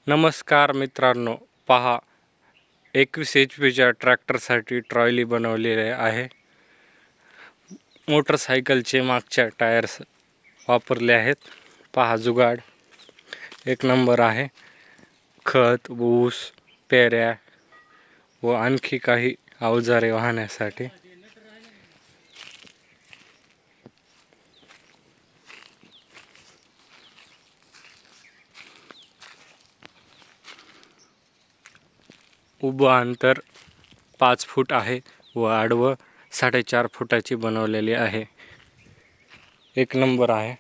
नमस्कार मित्रांनो, पहा 21 HP ट्रॅक्टरसाठी ट्रॉली बनवलेली आहे। मोटरसायकलचे मागच्या टायर्स वापरले आहेत। पहा जुगाड एक नंबर आहे। खत, ऊस, पेऱ्या व आणखी काही अवजारे वाहण्यासाठी उभं अंतर 5 फूट आहे व आडवं 4.5 फुटाची बनवलेली आहे। एक नंबर आहे।